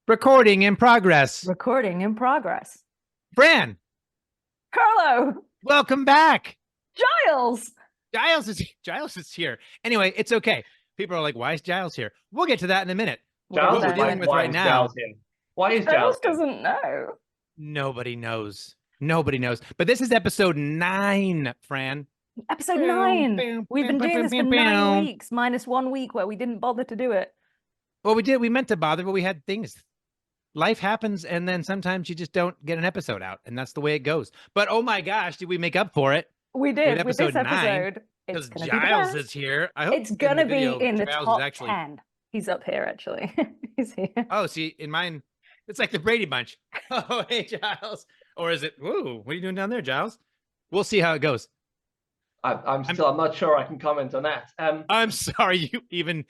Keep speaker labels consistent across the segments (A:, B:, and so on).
A: Recording in progress.
B: Recording in progress.
A: Fran,
B: Carlo!
A: welcome back.
B: Giles!
A: Giles is here. Anyway, it's okay. People are like, why is Giles here? We'll get to that in a minute.
C: Giles
A: What we're
C: is
A: dealing with right now.
C: Giles in? Why is
B: Giles
C: Giles in?
B: doesn't know.
A: Nobody knows. Nobody knows. But this is episode 9, Fran.
B: Episode 9. We've been doing this for 9 weeks, minus 1 week where we didn't bother to do it.
A: Well, we did. We meant to bother, but we had things. Life happens, and then sometimes you just don't get an episode out, and that's the way it goes. But oh my gosh, did we make up for it?
B: We did with this episode.
A: Because Giles is here. I hope
B: it's gonna be in the
A: Giles
B: top
A: actually...
B: 10. He's up here, actually. He's here.
A: Oh, see, in mine, it's like the Brady Bunch. Oh, hey, Giles. Or is it, whoa, what are you doing down there, Giles? We'll see how it goes.
C: I'm not sure I can comment on that.
A: I'm sorry, you even...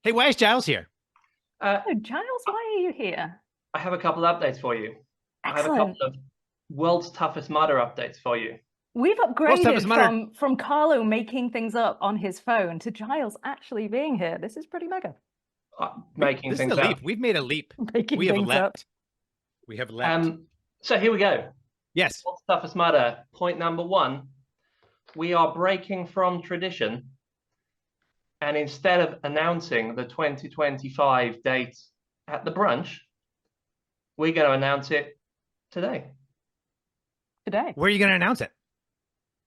A: Hey, why is Giles here?
B: Oh, Giles, why are you here?
C: I have a couple of updates for you.
B: Excellent.
C: I have a couple of world's toughest mudder updates for you.
B: We've upgraded from Carlo making things up on his phone to Giles actually being here. This is pretty mega.
C: Making
A: this
C: things
A: is a leap.
C: up.
A: We've made a leap.
B: We have leapt.
A: We have leapt.
C: So here we go.
A: Yes.
C: World's toughest mudder. Point number 1. We are breaking from tradition. And instead of announcing the 2025 date at the brunch, we're going to announce it today.
B: Today.
A: Where are you going to announce it?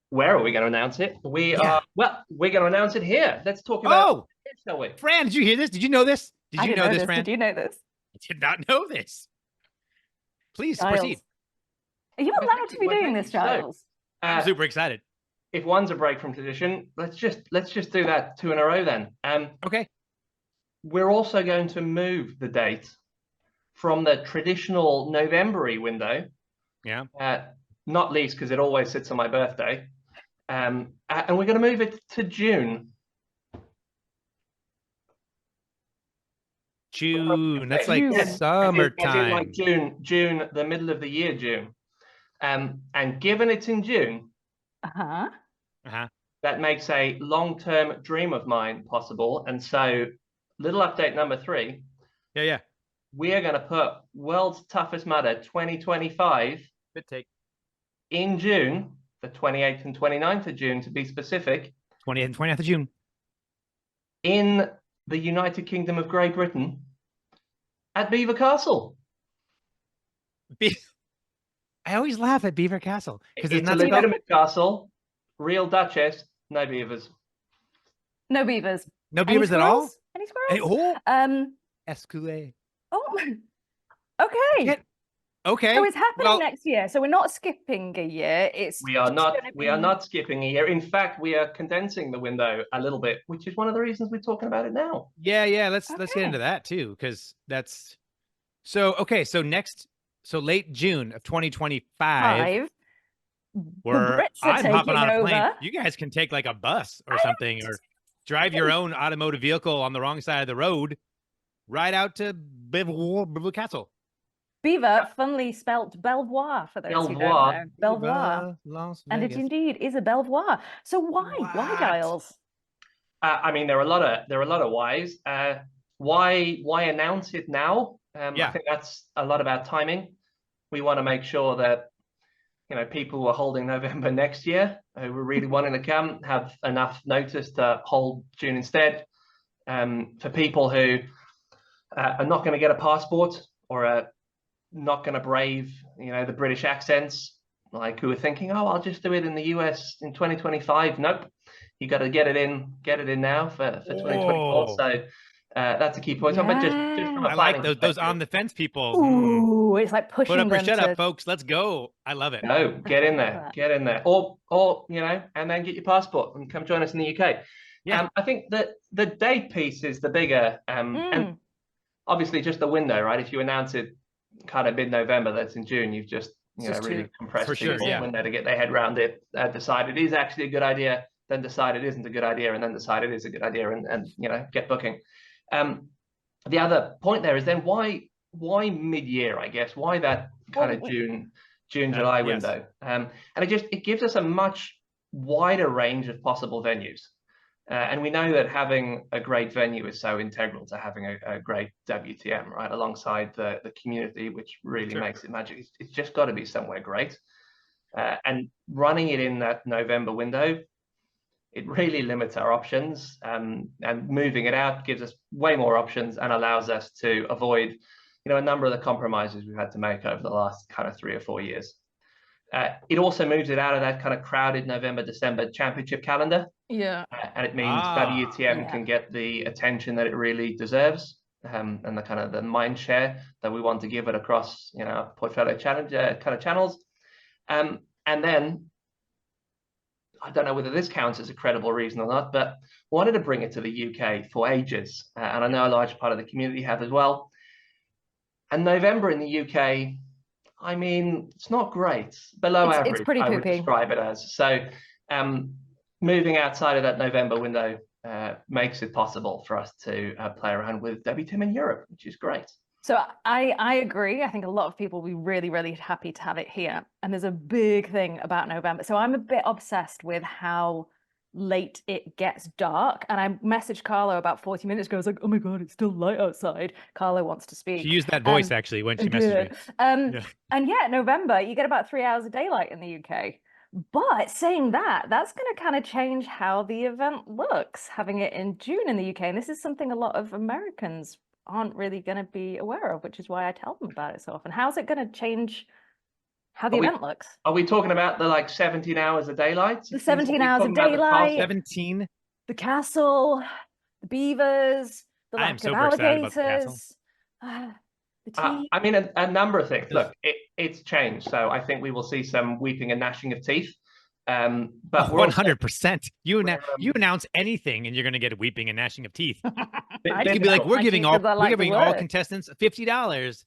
C: Where are we going to announce it? We're going to announce it here. Let's talk about it, shall we?
A: Fran, did you hear this? Did you know this? Did you know this, Fran?
B: Did you know this?
A: I did not know this. Please proceed.
B: Are you allowed to be doing this, Giles?
A: I'm super excited.
C: If one's a break from tradition, let's just do that 2 in a row then.
A: Okay.
C: We're also going to move the date from the traditional November-y window.
A: Yeah.
C: Not least because it always sits on my birthday. And we're going to move it to June.
A: June. That's like summertime.
C: Like June, the middle of the year, June. And given it's in June, that makes a long-term dream of mine possible. And so, little update number 3.
A: Yeah.
C: We are going to put World's Toughest Mudder 2025
A: Good take.
C: In June, the 28th and 29th of June, to be specific.
A: 28th and 29th of June.
C: In the United Kingdom of Great Britain, at Belvoir Castle.
A: I always laugh at Belvoir Castle because
C: it's a legitimate castle. Real Duchess, no beavers.
B: No beavers.
A: No beavers at all?
B: Any squirrels?
A: Escouade.
B: Oh, okay.
A: Okay.
B: So it's happening next year. So we're not skipping a year.
C: We are not skipping a year. In fact, we are condensing the window a little bit, which is one of the reasons we're talking about it now.
A: Yeah. Let's get into that too, because that's so late June of 2025. Where I'm hopping on a plane. You guys can take like a bus or something, or drive your own automotive vehicle on the wrong side of the road, right out to Belvoir Castle.
B: Beaver, funnily spelt Belvoir for those who don't know. Belvoir. And it indeed is a Belvoir. So why? Why, Giles?
C: I mean, there are a lot of whys. Why announce it now? I think that's a lot about timing. We want to make sure that people who are holding November next year, who are really wanting to come, have enough notice to hold June instead. For people who are not going to get a passport or are not going to brave, the British accents, like who are thinking, oh, I'll just do it in the US in 2025. Nope, you got to get it in now for 2024. So that's a key point.
B: Yeah.
C: But just from a
A: I like those on the fence people.
B: Ooh, it's like pushing
A: them. Put up or shut
B: up,
A: folks. Let's go. I love it.
C: No, get in there, or and then get your passport and come join us in the UK. Yeah, I think that the date piece is the bigger, and obviously just the window, right? If you announce it kind of mid-November, that's in June, you've just really compressed people's window to get their head around it, decide it is actually a good idea, then decide it isn't a good idea, and then decide it is a good idea, and get booking. The other point there is then why mid-year, I guess, why that kind of June July window, and it gives us a much wider range of possible venues. And we know that having a great venue is so integral to having a great WTM, right? Alongside the community, which really makes it magic. It's just got to be somewhere great. And running it in that November window, it really limits our options, and moving it out gives us way more options and allows us to avoid, a number of the compromises we've had to make over the last kind of 3 or 4 years. It also moves it out of that kind of crowded November, December championship calendar.
B: Yeah.
C: And it means WTM can get the attention that it really deserves, and the kind of the mind share that we want to give it across, portfolio challenge kind of channels. And then, I don't know whether this counts as a credible reason or not, but wanted to bring it to the UK for ages. And I know a large part of the community have as well. And November in the UK, I mean, it's not great. Below average,
B: it's pretty
C: I would describe it as. So moving outside of that November window makes it possible for us to play around with WTM in Europe, which is great.
B: So I agree. I think a lot of people will be really, really happy to have it here. And there's a big thing about November. So I'm a bit obsessed with how late it gets dark. And I messaged Carlo about 40 minutes ago. I was like, oh my God, it's still light outside. Carlo wants to speak.
A: She used that voice actually when she messaged me.
B: And yeah, November, you get about 3 hours of daylight in the UK. But saying that, that's going to kind of change how the event looks, having it in June in the UK. And this is something a lot of Americans aren't really going to be aware of, which is why I tell them about it so often. How's it going to change how the event looks?
C: Are we talking about the 17 hours of daylight?
B: The 17 hours of daylight.
A: 17.
B: The castle, the beavers, the lack of alligators.
C: I mean, a number of things. Look, it's changed. So I think we will see some weeping and gnashing of teeth. But
A: 100%. You announce anything and you're going to get weeping and gnashing of teeth. You'd be like, we're giving all contestants $50.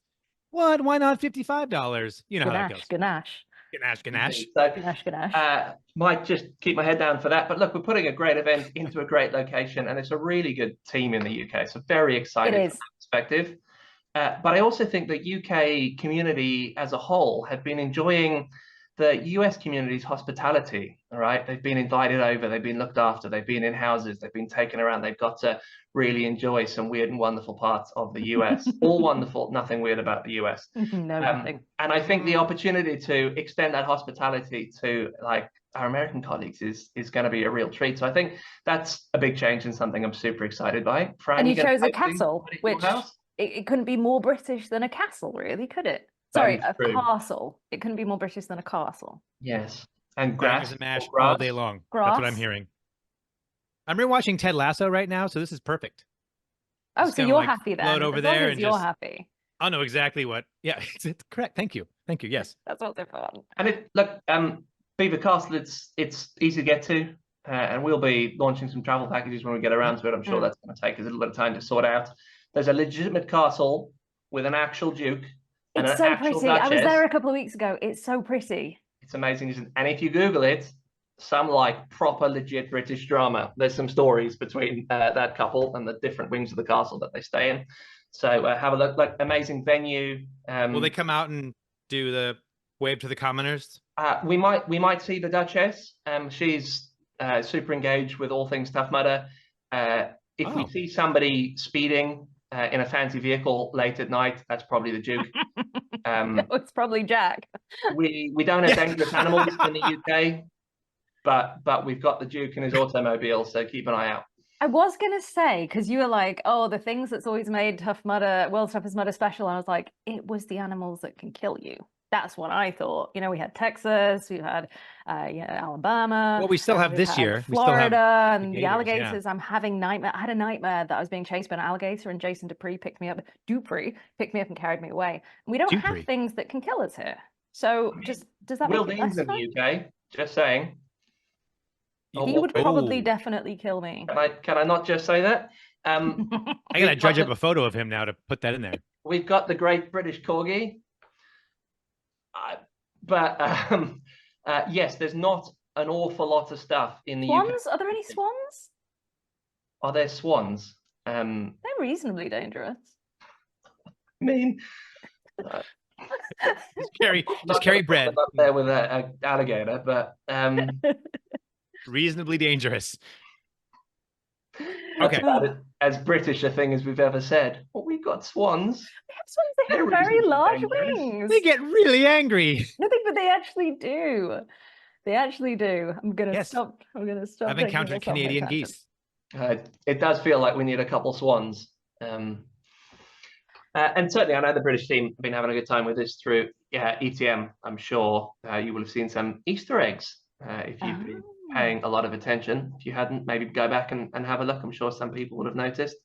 A: What? Why not $55? You know how it goes.
B: Ganache.
C: So, might just keep my head down for that. But look, we're putting a great event into a great location, and it's a really good team in the UK. So very excited from that perspective. But I also think the UK community as a whole have been enjoying the US community's hospitality. All right, they've been invited over, they've been looked after, they've been in houses, they've been taken around, they've got to really enjoy some weird and wonderful parts of the US. All wonderful, nothing weird about the US.
B: Nothing.
C: And I think the opportunity to extend that hospitality to our American colleagues is going to be a real treat. So I think that's a big change and something I'm super excited by. Fran,
B: and you chose a castle, which it couldn't be more British than a castle, really, could it? Sorry, a castle. It couldn't be more British than a castle.
C: Yes. And grass
A: and mash all day long. Grass. That's what I'm hearing. I'm rewatching Ted Lasso right now, so this is perfect.
B: Oh, so you're happy then.
A: Float over there and
B: you're happy.
A: I'll know exactly what. Yeah, it's correct. Thank you. Yes.
B: That's what's fun.
C: And Beaver Castle, it's easy to get to, and we'll be launching some travel packages when we get around to it. I'm sure that's going to take us a little bit of time to sort out. There's a legitimate castle with an actual duke.
B: It's so pretty. Duchess. I was there a couple of weeks ago. It's so pretty.
C: It's amazing. And if you Google it, some proper legit British drama. There's some stories between that couple and the different wings of the castle that they stay in. So have a look. Amazing venue.
A: Will they come out and do the wave to the commoners?
C: We might see the Duchess. She's super engaged with all things Tough Mudder. If we see somebody speeding in a fancy vehicle late at night, that's probably the Duke.
B: It's probably Jack.
C: We don't have dangerous animals in the UK, but we've got the Duke in his automobile, so keep an eye out.
B: I was gonna say, because you were like, oh, the things that's always made Tough Mudder, World's Toughest Mudder special. And I was like, it was the animals that can kill you. That's what I thought. We had Texas, we had Alabama.
A: Well, we still have this year.
B: Florida and the alligators. Yeah. I had a nightmare that I was being chased by an alligator, and Jason Dupree picked me up and carried me away. And we don't have things that can kill us here. So does that make it less
C: in the UK? Just saying.
B: He would probably definitely kill me.
C: Can I not just say that?
A: I gotta dredge up a photo of him now to put that in there.
C: We've got the Great British Corgi. But yes, there's not an awful lot of stuff in the UK.
B: Swans? Are there any swans?
C: Are there swans?
B: They're reasonably dangerous.
C: I mean,
A: just carry bread.
C: Up there with an alligator, but
A: reasonably dangerous. Okay.
C: As British a thing as we've ever said. Well, we've got swans.
B: They have swans. They have very large wings.
A: They get really angry.
B: No, but they actually do. They actually do. I'm gonna stop.
A: I've encountered Canadian geese.
C: It does feel like we need a couple swans. And certainly, I know the British team have been having a good time with this through ETM. I'm sure you will have seen some Easter eggs if you've been paying a lot of attention. If you hadn't, maybe go back and have a look. I'm sure some people would have noticed.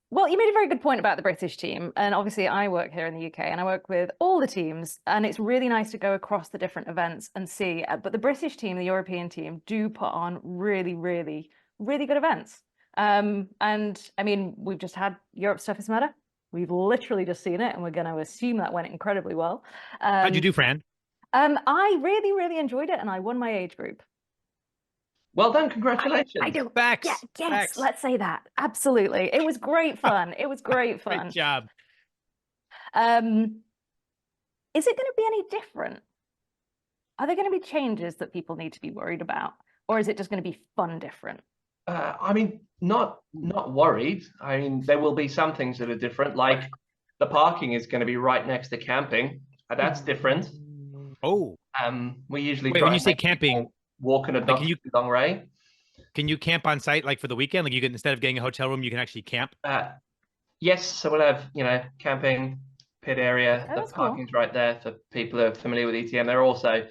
B: Well, you made a very good point about the British team. And obviously, I work here in the UK and I work with all the teams. And it's really nice to go across the different events and see. But the British team, the European team, do put on really, really, really good events. And I mean, we've just had Europe's Toughest Mudder. We've literally just seen it, and we're going to assume that went incredibly well.
A: How'd you do, Fran?
B: I really, really enjoyed it, and I won my age group.
C: Well done, congratulations.
B: I do.
A: Facts.
B: Yeah, yes,
A: Facts.
B: let's say that. Absolutely. It was great fun. It was great fun.
A: Great job.
B: Is it going to be any different? Are there going to be changes that people need to be worried about? Or is it just going to be fun different?
C: I mean, not worried. I mean, there will be some things that are different, like the parking is going to be right next to camping. That's different.
A: Oh.
C: We usually
A: when you say camping,
C: walking a long way.
A: Can you camp on site like for the weekend? Like you can, instead of getting a hotel room, you can actually camp?
C: Yes, so we'll have, camping, pit area. The parking's cool. Right there for people who are familiar with ETM. There are also,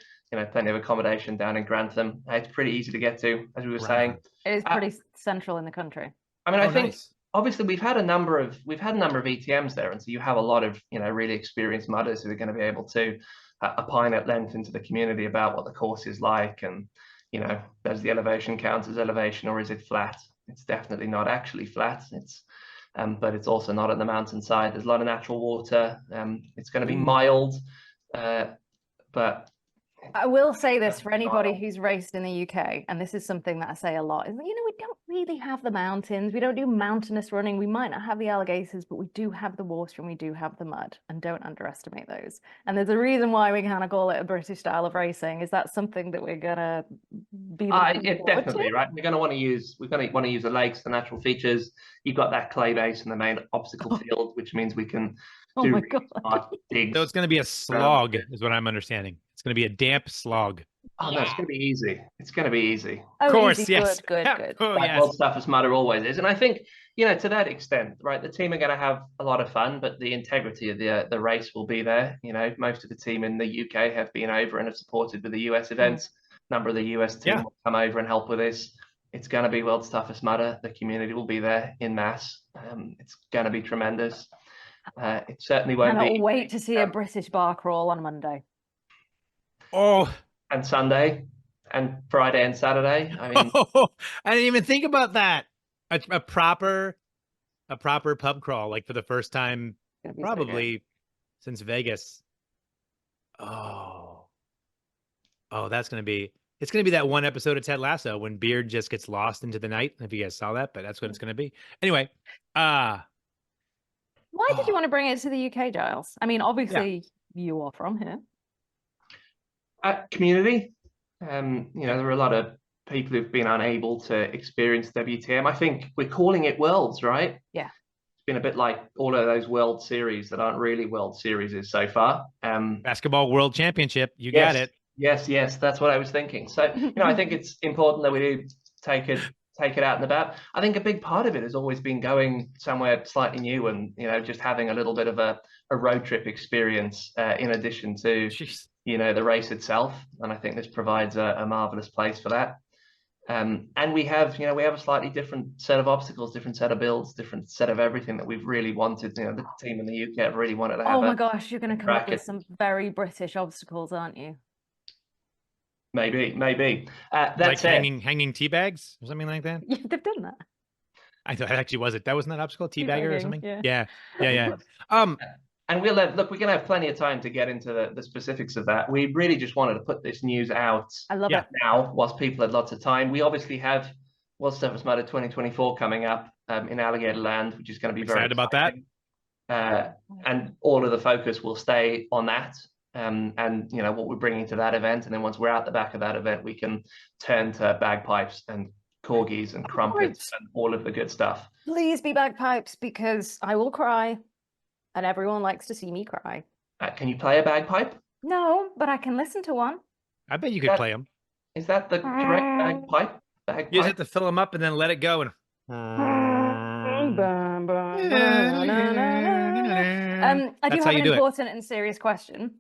C: plenty of accommodation down in Grantham. It's pretty easy to get to, as we were saying.
B: It is pretty central in the country.
C: I mean, I think obviously we've had a number of ETMs there, and so you have a lot of really experienced mudders who are going to be able to opine at length into the community about what the course is like, and does the elevation count as elevation or is it flat? It's definitely not actually flat. It's but it's also not on the mountainside. There's a lot of natural water. It's going to be mild, but
B: I will say this for anybody who's raced in the UK, and this is something that I say a lot, is that, we don't really have the mountains. We don't do mountainous running. We might not have the alligators, but we do have the water and we do have the mud, and don't underestimate those. And there's a reason why we kind of call it a British style of racing. Is that something that we're going to be
C: definitely, right? We're going to want to use the lakes, the natural features. You've got that clay base in the main obstacle field, which means we can do really smart digs.
A: So it's going to be a slog, is what I'm understanding. It's going to be a damp slog.
C: Oh no, it's going to be easy. It's going to be easy.
B: Oh,
A: of course,
B: easy.
A: yes.
B: Good.
A: Oh,
C: yes. World's Toughest Mudder always is. And I think, to that extent, right, the team are going to have a lot of fun, but the integrity of the race will be there. Most of the team in the UK have been over and have supported with the US events. A number of the US team will come over and help with this. It's going to be World's Toughest Mudder. The community will be there in mass. It's going to be tremendous. It certainly won't be.
B: I cannot wait to see a British bar crawl on Monday.
A: Oh,
C: and Sunday, and Friday and Saturday. I mean,
A: I didn't even think about that. A proper pub crawl, like for the first time, probably since Vegas. Oh, that's gonna be. It's gonna be that one episode of Ted Lasso when Beard just gets lost into the night. If you guys saw that, but that's what it's gonna be. Anyway,
B: why did you want to bring it to the UK, Giles? I mean, obviously you are from here.
C: Community. There are a lot of people who've been unable to experience WTM. I think we're calling it Worlds, right?
B: Yeah.
C: It's been a bit like all of those World Series that aren't really World Series so far.
A: Basketball World Championship. You got it.
C: Yes. That's what I was thinking. So, I think it's important that we do take it out and about. I think a big part of it has always been going somewhere slightly new and, just having a little bit of a road trip experience in addition to, the race itself. And I think this provides a marvelous place for that. And we have a slightly different set of obstacles, different set of builds, different set of everything that we've really wanted. The team in the UK have really wanted to have.
B: Oh my gosh, you're going to come up with some very British obstacles, aren't you?
C: Maybe.
A: That's like hanging tea bags or something like that.
B: Yeah, they've done that.
A: I thought actually was it. That wasn't that obstacle, teabagger or something. Yeah.
C: And we're going to have plenty of time to get into the specifics of that. We really just wanted to put this news out.
B: I love it
C: now, whilst people had lots of time. We obviously have World's Toughest Mudder 2024 coming up in Alligator Land, which is going to be very
A: excited about that.
C: And all of the focus will stay on that. And what we're bringing to that event. And then once we're out the back of that event, we can turn to bagpipes and corgis and crumpets and all of the good stuff.
B: Please be bagpipes, because I will cry, and everyone likes to see me cry.
C: Can you play a bagpipe?
B: No, but I can listen to one.
A: I bet you could play them.
C: Is that the correct bagpipe?
A: You just have to fill them up and then let it go. And
B: I do have an important and serious question.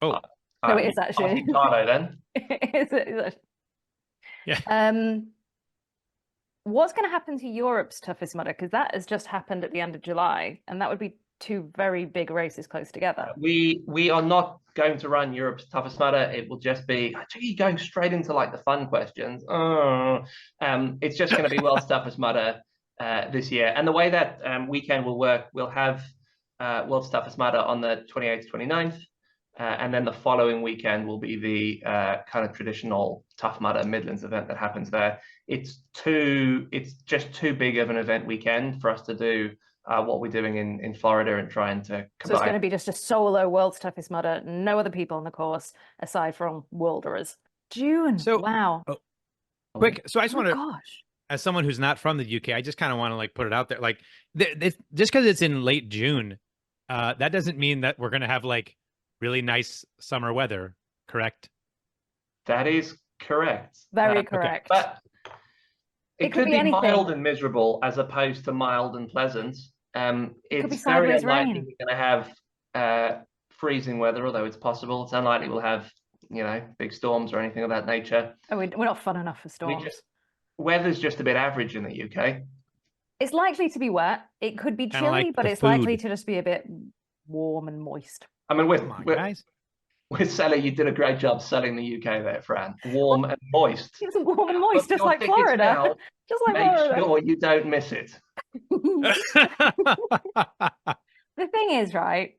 A: Oh,
B: so it is actually
C: Carlo then.
B: Is it? Yeah. What's going to happen to Europe's Toughest Mudder? Because that has just happened at the end of July, and that would be two very big races close together.
C: We are not going to run Europe's Toughest Mudder. It will just be actually going straight into like the fun questions. It's just going to be World's Toughest Mudder this year. And the way that weekend will work, we'll have World's Toughest Mudder on the 28th, 29th. And then the following weekend will be the kind of traditional Tough Mudder Midlands event that happens there. It's just too big of an event weekend for us to do what we're doing in Florida and trying to combine.
B: So it's going to be just a solo World's Toughest Mudder, no other people on the course aside from Wilderers. June. So wow.
A: Quick. So I just want to, as someone who's not from the UK, I just kind of want to like put it out there. Like just because it's in late June, that doesn't mean that we're going to have like really nice summer weather, correct?
C: That is correct.
B: Very correct.
C: Okay. But it could be mild and miserable as opposed to mild and pleasant. It's very unlikely we're going to have freezing weather, although it's possible. It's unlikely we'll have, big storms or anything of that nature.
B: Oh, we're not fun enough for storms.
C: Weather's just a bit average in the UK.
B: It's likely to be wet. It could be chilly, but it's likely to just be a bit warm and moist.
C: I mean, with selling, you did a great job selling the UK there, Fran. Warm and moist.
B: It's warm and moist, just like Florida.
C: Now, just like Florida. Make sure you don't miss it.
B: The thing is, right?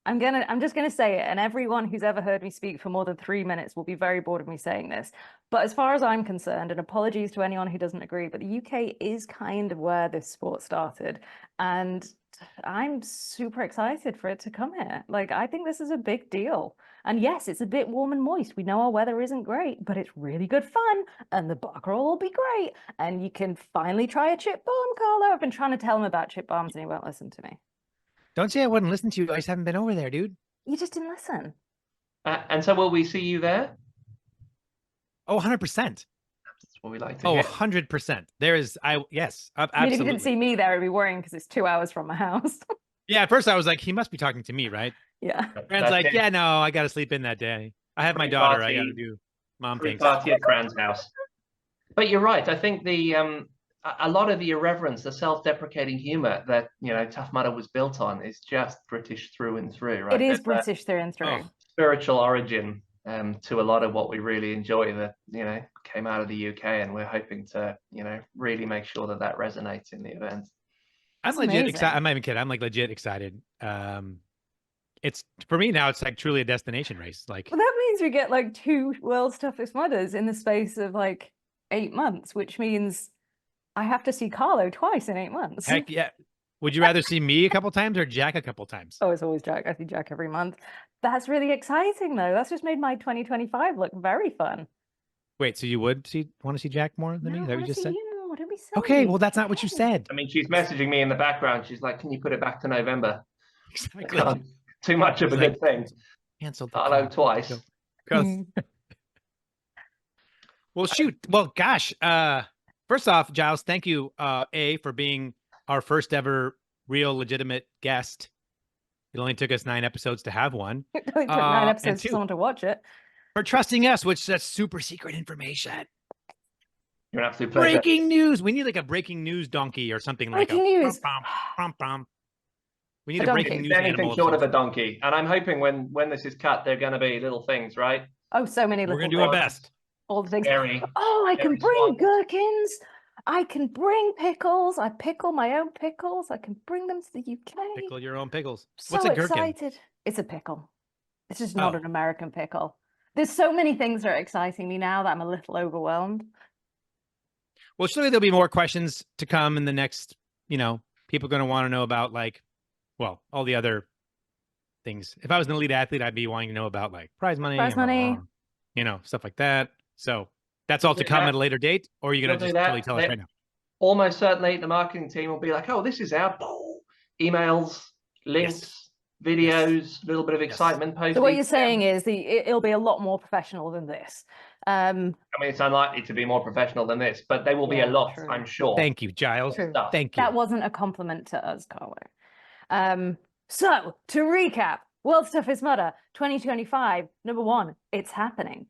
B: I'm just gonna say it, and everyone who's ever heard me speak for more than 3 minutes will be very bored of me saying this. But as far as I'm concerned, and apologies to anyone who doesn't agree, but the UK is kind of where this sport started, and I'm super excited for it to come here. Like, I think this is a big deal. And yes, it's a bit warm and moist. We know our weather isn't great, but it's really good fun. And the bar crawl will be great. And you can finally try a chip bomb, Carlo. I've been trying to tell him about chip bombs and he won't listen to me.
A: Don't say I wouldn't listen to you. I just haven't been over there, dude.
B: You just didn't listen.
C: And so will we see you there?
A: Oh, 100%.
C: That's what we like to hear.
A: 100%. There is, yes, absolutely.
B: I mean, if you didn't see me there, I'd be worrying because it's 2 hours from my house.
A: Yeah, at first I was like, he must be talking to me, right?
B: Yeah.
A: Fran's like, yeah, no, I got to sleep in that day. I have my daughter. I got to do mom things.
C: Party at Fran's house. But you're right. I think a lot of the irreverence, the self-deprecating humor that, Tough Mudder was built on is just British through and through, right?
B: It is British through and through.
C: Spiritual origin to a lot of what we really enjoy that, came out of the UK, and we're hoping to, really make sure that resonates in the event.
A: I'm legit excited. I'm not even kidding. I'm like legit excited. It's for me now. It's like truly a destination race. Like,
B: well, that means we get like 2 World's Toughest Mudders in the space of like 8 months, which means I have to see Carlo twice in 8 months.
A: Heck yeah! Would you rather see me a couple times or Jack a couple times?
B: Oh, it's always Jack. I see Jack every month. That's really exciting, though. That's just made my 2025 look very fun.
A: Wait, so you would want to see Jack more than me? Is that what you just said?
B: More. Don't be silly.
A: Okay, well, that's not what you said.
C: I mean, she's messaging me in the background. She's like, "Can you put it back to November?"
A: Exactly.
C: Too much of a good thing.
A: Cancelled.
C: Carlo twice.
A: Well, shoot. Well, gosh. First off, Giles, thank you, for being our first ever real legitimate guest. It only took us 9 episodes to have one.
B: It only took 9 episodes for someone to watch it.
A: For trusting us, which is super secret information.
C: You're an absolute pleasure.
A: Breaking news. We need like a breaking news donkey or something
B: breaking
A: like
B: news.
A: We need a breaking news
C: anything
A: animal.
C: Short of a donkey. And I'm hoping when this is cut, they're going to be little things, right?
B: Oh, so many little
A: things. We're going to do our best.
B: All the things. I can bring gherkins. I can bring pickles. I pickle my own pickles. I can bring them to the UK.
A: Pickle your own pickles.
B: What's a gherkin? Excited. It's a pickle. It's just not an American pickle. There's so many things that are exciting me now that I'm a little overwhelmed.
A: Well, surely there'll be more questions to come in the next, people are going to want to know about all the other things. If I was an elite athlete, I'd be wanting to know about like prize money,
B: stuff like that.
A: So That's all to come at a later date, or are you going to just totally tell us right now?
C: Almost certainly the marketing team will be like, oh, this is our emails, links, videos, a little bit of excitement.
B: So what you're saying is it'll be a lot more professional than this.
C: I mean, it's unlikely to be more professional than this, but they will be a lot, I'm sure.
A: Thank you, Giles. Thank you.
B: That wasn't a compliment to us, Carlo. So to recap, World's Toughest Mudder 2025, number 1, it's happening.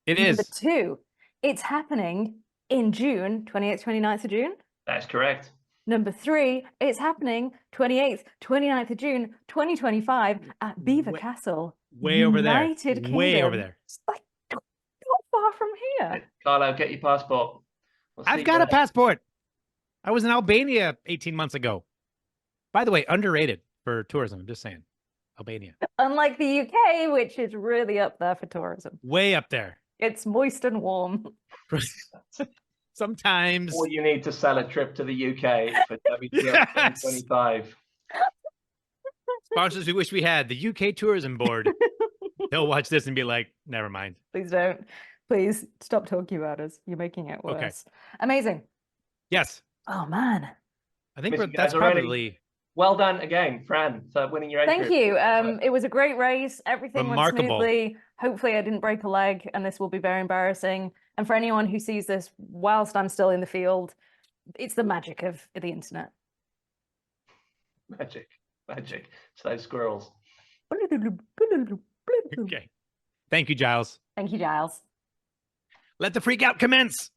A: It is.
B: Number 2, it's happening in June, 28th, 29th of June.
C: That's correct.
B: Number 3, it's happening 28th, 29th of June, 2025 at Beaver Castle.
A: Way over there.
B: United Kingdom.
A: Way over there.
B: It's like not far from here.
C: Carlo, get your passport.
A: I've got a passport. I was in Albania 18 months ago. By the way, underrated for tourism. I'm just saying. Albania.
B: Unlike the UK, which is really up there for tourism.
A: Way up there.
B: It's moist and warm.
A: Sometimes.
C: Or you need to sell a trip to the UK for WTF 2025.
A: Sponsors we wish we had. The UK Tourism Board. They'll watch this and be like, never mind.
B: Please don't. Please stop talking about us. You're making it worse. Okay. Amazing.
A: Yes.
B: Oh, man.
A: I think that's probably...
C: Well done again, Fran, for winning your entry.
B: Thank you. It was a great race. Everything went smoothly. Hopefully I didn't break a leg, and this will be very embarrassing. And for anyone who sees this whilst I'm still in the field, it's the magic of the internet.
C: Magic. It's those squirrels.
A: Okay. Thank you, Giles.
B: Thank you, Giles.
A: Let the freak out commence.